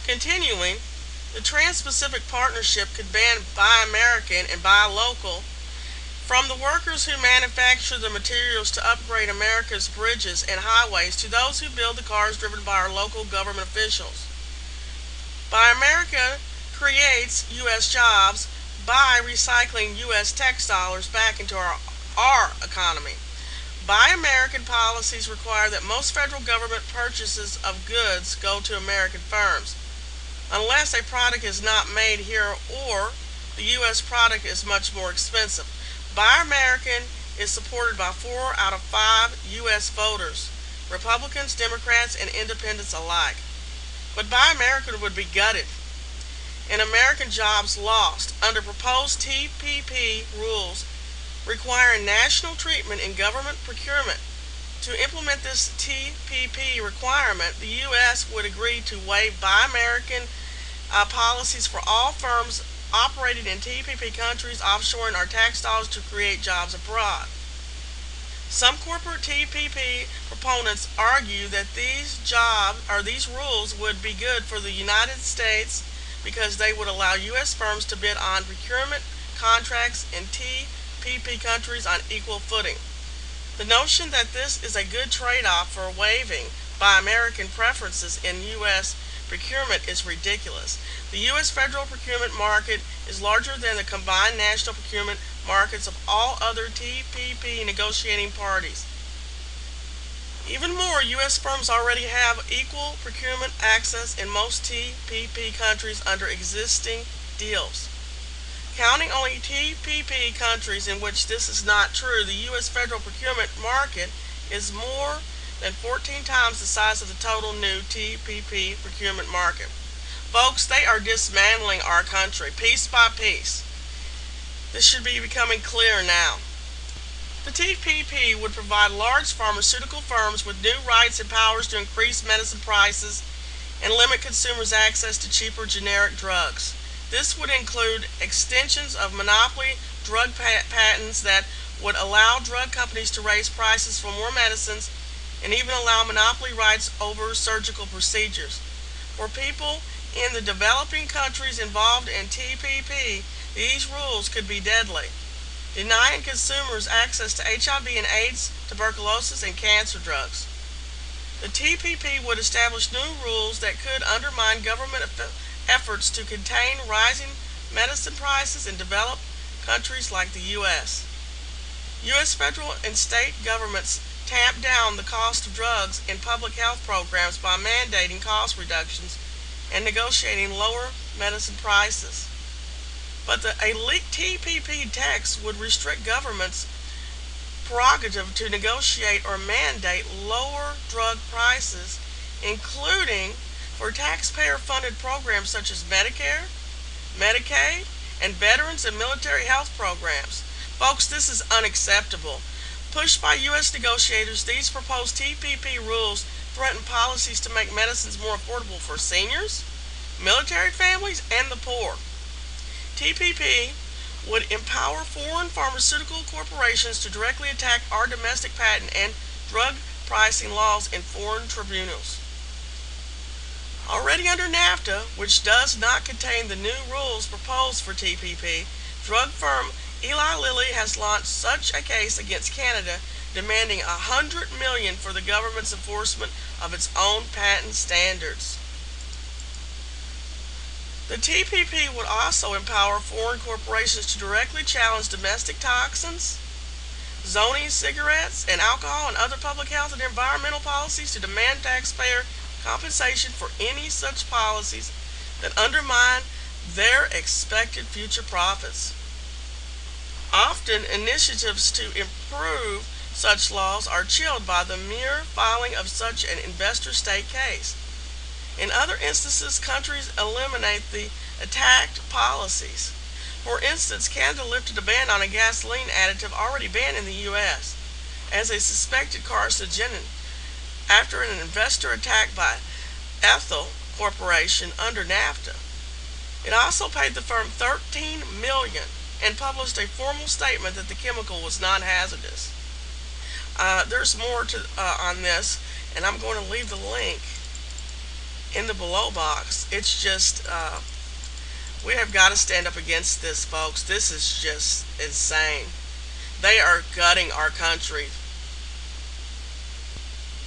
Continuing, the Trans-Pacific Partnership could ban Buy American and Buy Local from the workers who manufacture the materials to upgrade America's bridges and highways to those who build the cars driven by our local government officials. Buy America creates U.S. jobs by recycling U.S. tax dollars back into our economy. Buy American policies require that most federal government purchases of goods go to American firms, unless a product is not made here or the U.S. product is much more expensive. Buy American is supported by 4 out of 5 U.S. voters, Republicans, Democrats, and Independents alike. But Buy American would be gutted and American jobs lost under proposed TPP rules requiring national treatment in government procurement. To implement this TPP requirement, the U.S. would agree to waive Buy American policies for all firms operating in TPP countries offshoring our tax dollars to create jobs abroad. Some corporate TPP proponents argue that these rules would be good for the United States because they would allow U.S. firms to bid on procurement contracts in TPP countries on equal footing. The notion that this is a good trade-off for waiving Buy American preferences in U.S. procurement is ridiculous. The U.S. federal procurement market is larger than the combined national procurement markets of all other TPP negotiating parties. Even more, U.S. firms already have equal procurement access in most TPP countries under existing deals. Counting only TPP countries in which this is not true, the U.S. federal procurement market is more than 14 times the size of the total new TPP procurement market. Folks, they are dismantling our country piece by piece. This should be becoming clear now. The TPP would provide large pharmaceutical firms with new rights and powers to increase medicine prices and limit consumers' access to cheaper generic drugs. This would include extensions of monopoly drug patents that would allow drug companies to raise prices for more medicines and even allow monopoly rights over surgical procedures. For people in the developing countries involved in TPP, these rules could be deadly, denying consumers access to HIV and AIDS, tuberculosis, and cancer drugs. The TPP would establish new rules that could undermine government efforts to contain rising medicine prices in developed countries like the U.S. U.S. federal and state governments tamp down the cost of drugs in public health programs by mandating cost reductions and negotiating lower medicine prices. But a leaked TPP text would restrict governments' prerogative to negotiate or mandate lower drug prices, including for taxpayer-funded programs such as Medicare, Medicaid, and veterans and military health programs. Folks, this is unacceptable. Pushed by U.S. negotiators, these proposed TPP rules threaten policies to make medicines more affordable for seniors, military families, and the poor. TPP would empower foreign pharmaceutical corporations to directly attack our domestic patent and drug pricing laws in foreign tribunals. Already under NAFTA, which does not contain the new rules proposed for TPP, drug firm Eli Lilly has launched such a case against Canada, demanding $100 million for the government's enforcement of its own patent standards. The TPP would also empower foreign corporations to directly challenge domestic toxins, zoning, cigarettes, and alcohol and other public health and environmental policies to demand taxpayer compensation for any such policies that undermine their expected future profits. Often, initiatives to improve such laws are chilled by the mere filing of such an investor-state case. In other instances, countries eliminate the attacked policies. For instance, Canada lifted a ban on a gasoline additive already banned in the U.S. as a suspected carcinogen after an investor attack by Ethyl Corporation under NAFTA. It also paid the firm $13 million and published a formal statement that the chemical was non-hazardous. There's more on this, and I'm going to leave the link in the below box. It's just, we have got to stand up against this, folks. This is just insane. They are gutting our country